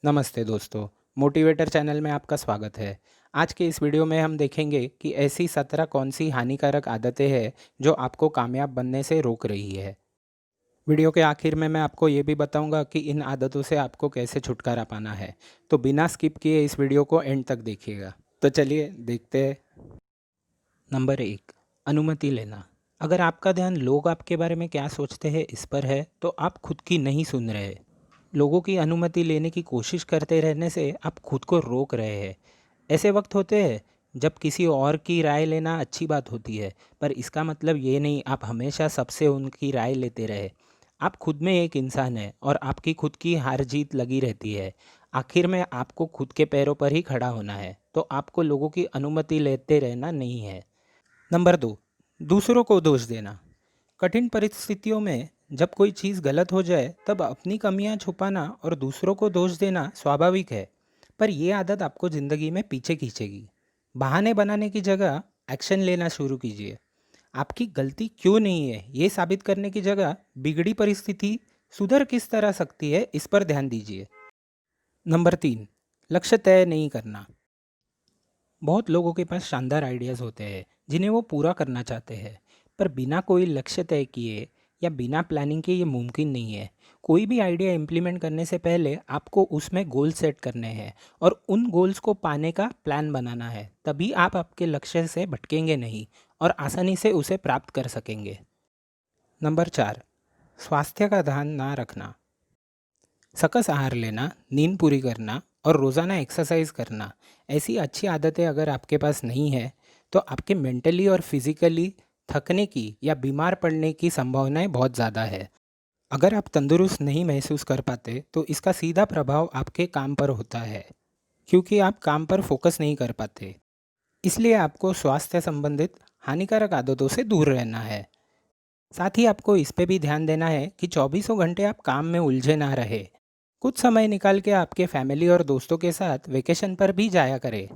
नमस्ते दोस्तों, motivator channel में आपका स्वागत है। आज के इस वीडियो में हम देखेंगे कि ऐसी 17 कौन सी हानिकारक आदतें हैं जो आपको कामयाब बनने से रोक रही है। वीडियो के आखिर में मैं आपको ये भी बताऊंगा कि इन आदतों से आपको कैसे छुटकारा पाना है। तो बिना स्किप किए इस वीडियो को एंड तक देखिएगा। तो चलिए देखते हैं। नंबर 1, अनुमति लेना। अगर आपका ध्यान लोग आपके बारे में क्या सोचते हैं इस पर है, तो आप खुद की नहीं सुन रहे। लोगों की अनुमति लेने की कोशिश करते रहने से आप खुद को रोक रहे हैं। ऐसे वक्त होते हैं जब किसी और की राय लेना अच्छी बात होती है, पर इसका मतलब ये नहीं आप हमेशा सबसे उनकी राय लेते रहे। आप खुद में एक इंसान हैं और आपकी खुद की हार जीत लगी रहती है। आखिर में आपको खुद के पैरों पर ही खड़ा होना है, तो आपको लोगों की अनुमति लेते रहना नहीं है। नंबर 2, दूसरों को दोष देना। कठिन परिस्थितियों में जब कोई चीज़ गलत हो जाए तब अपनी कमियां छुपाना और दूसरों को दोष देना स्वाभाविक है, पर यह आदत आपको ज़िंदगी में पीछे खींचेगी। बहाने बनाने की जगह एक्शन लेना शुरू कीजिए। आपकी गलती क्यों नहीं है ये साबित करने की जगह बिगड़ी परिस्थिति सुधर किस तरह सकती है इस पर ध्यान दीजिए। नंबर 3, लक्ष्य तय नहीं करना। बहुत लोगों के पास शानदार आइडियाज़ होते हैं जिन्हें वो पूरा करना चाहते हैं, पर बिना कोई लक्ष्य तय किए या बिना प्लानिंग के ये मुमकिन नहीं है। कोई भी आइडिया इम्प्लीमेंट करने से पहले आपको उसमें गोल सेट करने हैं और उन गोल्स को पाने का प्लान बनाना है। तभी आप आपके लक्ष्य से भटकेंगे नहीं और आसानी से उसे प्राप्त कर सकेंगे। नंबर 4, स्वास्थ्य का ध्यान ना रखना। सकस आहार लेना, नींद पूरी करना और रोज़ाना एक्सरसाइज करना, ऐसी अच्छी आदतें अगर आपके पास नहीं है तो आपके मेंटली और फिजिकली थकने की या बीमार पड़ने की संभावनाएं बहुत ज़्यादा है। अगर आप तंदुरुस्त नहीं महसूस कर पाते तो इसका सीधा प्रभाव आपके काम पर होता है, क्योंकि आप काम पर फोकस नहीं कर पाते। इसलिए आपको स्वास्थ्य संबंधित हानिकारक आदतों से दूर रहना है। साथ ही आपको इस पे भी ध्यान देना है कि चौबीसों घंटे आप काम में उलझे ना रहे। कुछ समय निकाल के आपके फैमिली और दोस्तों के साथ वेकेशन पर भी जाया करें।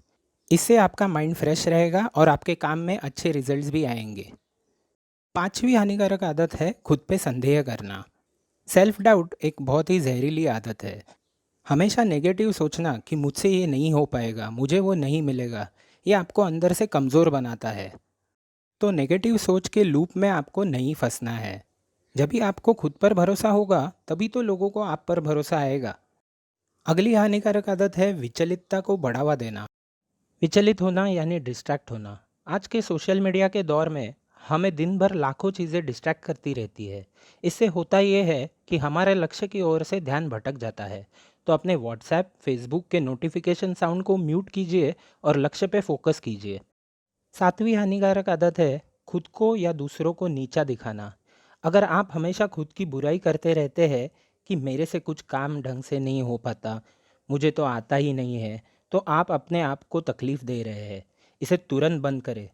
इससे आपका माइंड फ्रेश रहेगा और आपके काम में अच्छे रिजल्ट्स भी आएंगे। पांचवी हानिकारक आदत है खुद पे संदेह करना। सेल्फ डाउट एक बहुत ही जहरीली आदत है। हमेशा नेगेटिव सोचना कि मुझसे ये नहीं हो पाएगा, मुझे वो नहीं मिलेगा, ये आपको अंदर से कमज़ोर बनाता है। तो नेगेटिव सोच के लूप में आपको नहीं फंसना है। जब भी आपको खुद पर भरोसा होगा तभी तो लोगों को आप पर भरोसा आएगा। अगली हानिकारक आदत है विचलितता को बढ़ावा देना। विचलित होना यानी डिस्ट्रैक्ट होना। आज के सोशल मीडिया के दौर में हमें दिन भर लाखों चीज़ें डिस्ट्रैक्ट करती रहती है। इससे होता ये है कि हमारे लक्ष्य की ओर से ध्यान भटक जाता है। तो अपने व्हाट्सएप फेसबुक के नोटिफिकेशन साउंड को म्यूट कीजिए और लक्ष्य पे फोकस कीजिए। सातवीं हानिकारक आदत है खुद को या दूसरों को नीचा दिखाना। अगर आप हमेशा खुद की बुराई करते रहते हैं कि मेरे से कुछ काम ढंग से नहीं हो पाता, मुझे तो आता ही नहीं है, तो आप अपने आप को तकलीफ दे रहे हैं। इसे तुरंत बंद करें।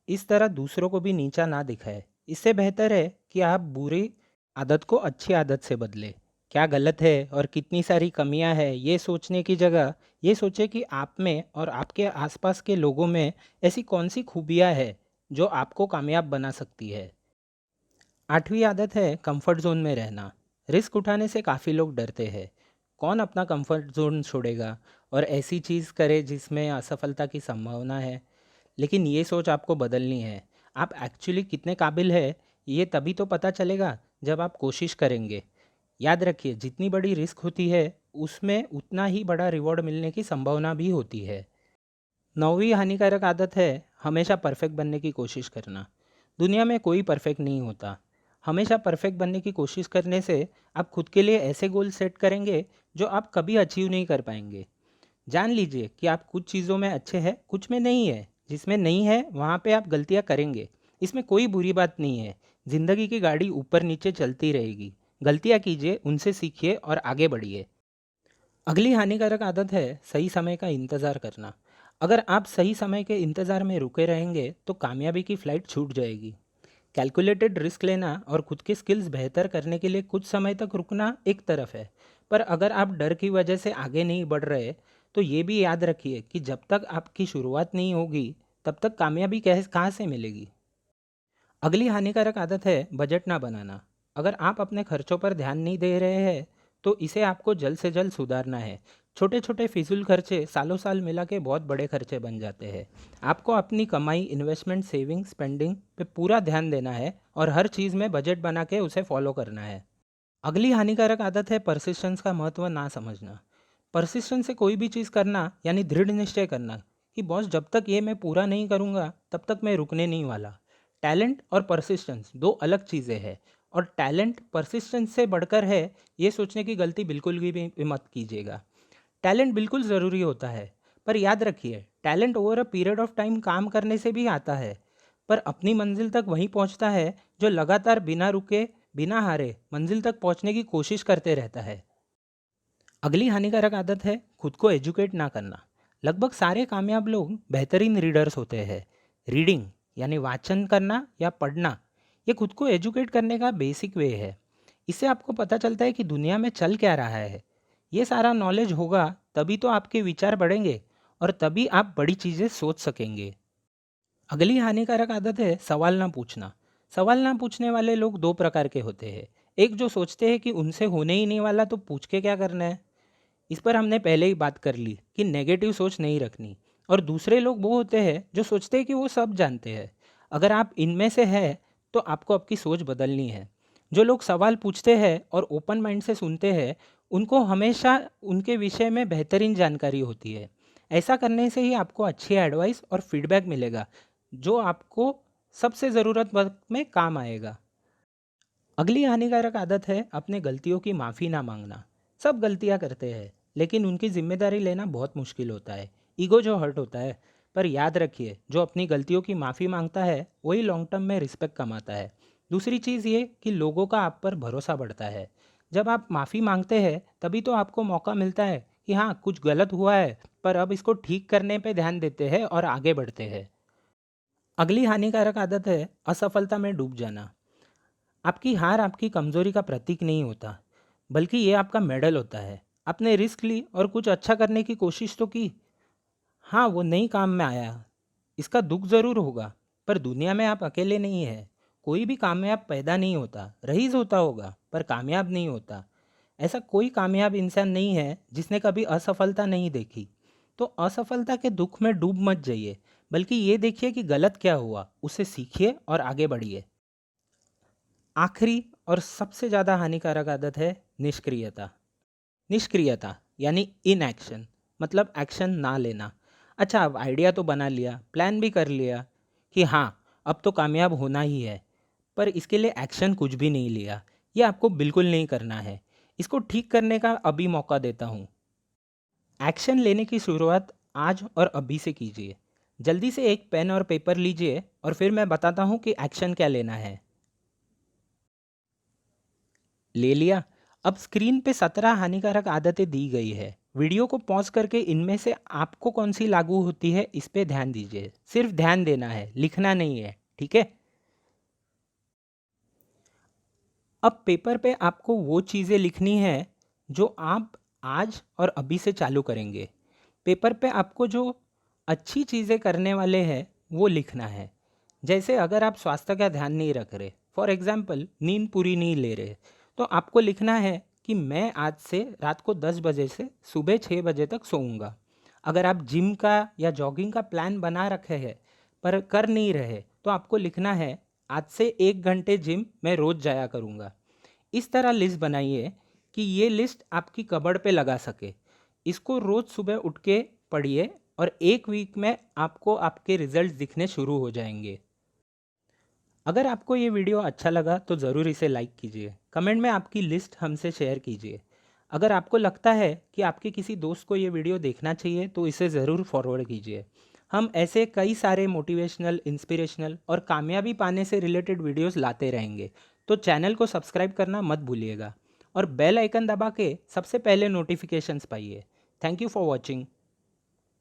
इस तरह दूसरों को भी नीचा ना दिखाए। इससे बेहतर है कि आप बुरी आदत को अच्छी आदत से बदलें। क्या गलत है और कितनी सारी कमियां हैं ये सोचने की जगह ये सोचें कि आप में और आपके आसपास के लोगों में ऐसी कौन सी खूबियाँ है जो आपको कामयाब बना सकती है। आठवीं आदत है कंफर्ट जोन में रहना। रिस्क उठाने से काफ़ी लोग डरते हैं। कौन अपना कंफर्ट जोन छोड़ेगा और ऐसी चीज़ करे जिसमें असफलता की संभावना है। लेकिन ये सोच आपको बदलनी है। आप एक्चुअली कितने काबिल है ये तभी तो पता चलेगा जब आप कोशिश करेंगे। याद रखिए जितनी बड़ी रिस्क होती है उसमें उतना ही बड़ा रिवॉर्ड मिलने की संभावना भी होती है। नौवीं हानिकारक आदत है हमेशा परफेक्ट बनने की कोशिश करना। दुनिया में कोई परफेक्ट नहीं होता। हमेशा परफेक्ट बनने की कोशिश करने से आप खुद के लिए ऐसे गोल सेट करेंगे जो आप कभी अचीव नहीं कर पाएंगे। जान लीजिए कि आप कुछ चीज़ों में अच्छे हैं, कुछ में नहीं है। जिसमें नहीं है वहाँ पे आप गलतियाँ करेंगे। इसमें कोई बुरी बात नहीं है। ज़िंदगी की गाड़ी ऊपर नीचे चलती रहेगी। गलतियाँ कीजिए, उनसे सीखिए और आगे बढ़िए। अगली हानिकारक आदत है सही समय का इंतज़ार करना। अगर आप सही समय के इंतज़ार में रुके रहेंगे तो कामयाबी की फ़्लाइट छूट जाएगी। कैलकुलेटेड रिस्क लेना और खुद की स्किल्स बेहतर करने के लिए कुछ समय तक रुकना एक तरफ है, पर अगर आप डर की वजह से आगे नहीं बढ़ रहे तो ये भी याद रखिए कि जब तक आपकी शुरुआत नहीं होगी तब तक कामयाबी कहाँ से मिलेगी। अगली हानिकारक आदत है बजट ना बनाना। अगर आप अपने खर्चों पर ध्यान नहीं दे रहे हैं तो इसे आपको जल्द से जल्द सुधारना है। छोटे छोटे फिजूल खर्चे सालों साल मिला के बहुत बड़े खर्चे बन जाते हैं। आपको अपनी कमाई, इन्वेस्टमेंट, सेविंग, स्पेंडिंग पे पूरा ध्यान देना है और हर चीज़ में बजट बना के उसे फॉलो करना है। अगली हानिकारक आदत है परसिस्टेंस का महत्व ना समझना। परसिस्टेंस से कोई भी चीज़ करना यानी दृढ़ निश्चय करना कि बॉस जब तक ये मैं पूरा नहीं करूँगा तब तक मैं रुकने नहीं वाला। टैलेंट और परसिस्टेंस दो अलग चीज़ें हैं, और टैलेंट परसिस्टेंस से बढ़कर है, ये सोचने की गलती बिल्कुल भी मत कीजिएगा। टैलेंट बिल्कुल ज़रूरी होता है, पर याद रखिए talent over a period of time काम करने से भी आता है, पर अपनी मंजिल तक वहीं पहुंचता है जो लगातार बिना रुके, बिना हारे मंजिल तक पहुंचने की कोशिश करते रहता है। अगली हानिकारक आदत है खुद को एजुकेट ना करना। लगभग सारे कामयाब लोग बेहतरीन रीडर्स होते हैं। रीडिंग यानी वाचन करना या पढ़ना, ये खुद को एजुकेट करने का बेसिक वे है। इससे आपको पता चलता है कि दुनिया में चल क्या रहा है। ये सारा नॉलेज होगा तभी तो आपके विचार बढ़ेंगे और तभी आप बड़ी चीज़ें सोच सकेंगे। अगली हानिकारक आदत है सवाल ना पूछना। सवाल ना पूछने वाले लोग दो प्रकार के होते हैं। एक जो सोचते हैं कि उनसे होने ही नहीं वाला तो पूछ के क्या करना है, इस पर हमने पहले ही बात कर ली कि नेगेटिव सोच नहीं रखनी। और दूसरे लोग वो होते हैं जो सोचते हैं कि वो सब जानते हैं। अगर आप इनमें से है तो आपको आपकी सोच बदलनी है। जो लोग सवाल पूछते हैं और ओपन माइंड से सुनते हैं, उनको हमेशा उनके विषय में बेहतरीन जानकारी होती है। ऐसा करने से ही आपको अच्छी एडवाइस और फीडबैक मिलेगा जो आपको सबसे ज़रूरत वक्त में काम आएगा। अगली हानिकारक आदत है अपने गलतियों की माफ़ी ना मांगना। सब गलतियां करते हैं, लेकिन उनकी जिम्मेदारी लेना बहुत मुश्किल होता है। ईगो जो हर्ट होता है। पर याद रखिए जो अपनी गलतियों की माफ़ी मांगता है वही लॉन्ग टर्म में रिस्पेक्ट कमाता है। दूसरी चीज़ ये कि लोगों का आप पर भरोसा बढ़ता है। जब आप माफ़ी मांगते हैं तभी तो आपको मौका मिलता है कि हाँ कुछ गलत हुआ है, पर अब इसको ठीक करने पे ध्यान देते हैं और आगे बढ़ते हैं। अगली हानिकारक आदत है असफलता में डूब जाना। आपकी हार आपकी कमजोरी का प्रतीक नहीं होता, बल्कि ये आपका मेडल होता है। आपने रिस्क ली और कुछ अच्छा करने की कोशिश तो की। हाँ, वो नहीं काम में आया, इसका दुख ज़रूर होगा, पर दुनिया में आप अकेले नहीं हैं। कोई भी कामयाब पैदा नहीं होता, रईस होता होगा पर कामयाब नहीं होता। ऐसा कोई कामयाब इंसान नहीं है जिसने कभी असफलता नहीं देखी। तो असफलता के दुख में डूब मत जाइए, बल्कि ये देखिए कि गलत क्या हुआ, उससे सीखिए और आगे बढ़िए। आखिरी और सबसे ज़्यादा हानिकारक आदत है निष्क्रियता। निष्क्रियता यानी इनएक्शन, मतलब एक्शन ना लेना। अच्छा, अब आइडिया तो बना लिया, प्लान भी कर लिया कि हाँ अब तो कामयाब होना ही है, पर इसके लिए एक्शन कुछ भी नहीं लिया। ये आपको बिल्कुल नहीं करना है। इसको ठीक करने का अभी मौका देता हूँ। एक्शन लेने की शुरुआत आज और अभी से कीजिए। जल्दी से एक पेन और पेपर लीजिए और फिर मैं बताता हूँ कि एक्शन क्या लेना है। ले लिया। अब स्क्रीन पे 17 हानिकारक आदतें दी गई है। वीडियो को पॉज करके इनमें से आपको कौन सी लागू होती है इस पे ध्यान दीजिए। सिर्फ ध्यान देना है, लिखना नहीं है, ठीक है। अब पेपर पे आपको वो चीज़ें लिखनी है जो आप आज और अभी से चालू करेंगे। पेपर पे आपको जो अच्छी चीज़ें करने वाले हैं वो लिखना है। जैसे अगर आप स्वास्थ्य का ध्यान नहीं रख रहे, फॉर एग्जाम्पल नींद पूरी नहीं ले रहे, तो आपको लिखना है कि मैं आज से रात को 10 बजे से सुबह 6 बजे तक सोऊंगा। अगर आप जिम का या जॉगिंग का प्लान बना रखे हैं पर कर नहीं रहे, तो आपको लिखना है आज से 1 घंटे जिम मैं रोज़ जाया करूँगा। इस तरह लिस्ट बनाइए कि ये लिस्ट आपकी कबर्ड पे लगा सके। इसको रोज़ सुबह उठ के पढ़िए और एक वीक में आपको आपके रिजल्ट दिखने शुरू हो जाएंगे। अगर आपको ये वीडियो अच्छा लगा तो ज़रूर इसे लाइक कीजिए। कमेंट में आपकी लिस्ट हमसे शेयर कीजिए। अगर आपको लगता है कि आपके किसी दोस्त को ये वीडियो देखना चाहिए तो इसे ज़रूर फॉरवर्ड कीजिए। हम ऐसे कई सारे मोटिवेशनल, इंस्पिरेशनल और कामयाबी पाने से रिलेटेड वीडियोस लाते रहेंगे। तो चैनल को सब्सक्राइब करना मत भूलिएगा और बेल आइकन दबा के सबसे पहले नोटिफिकेशंस पाइए। Thank you for watching.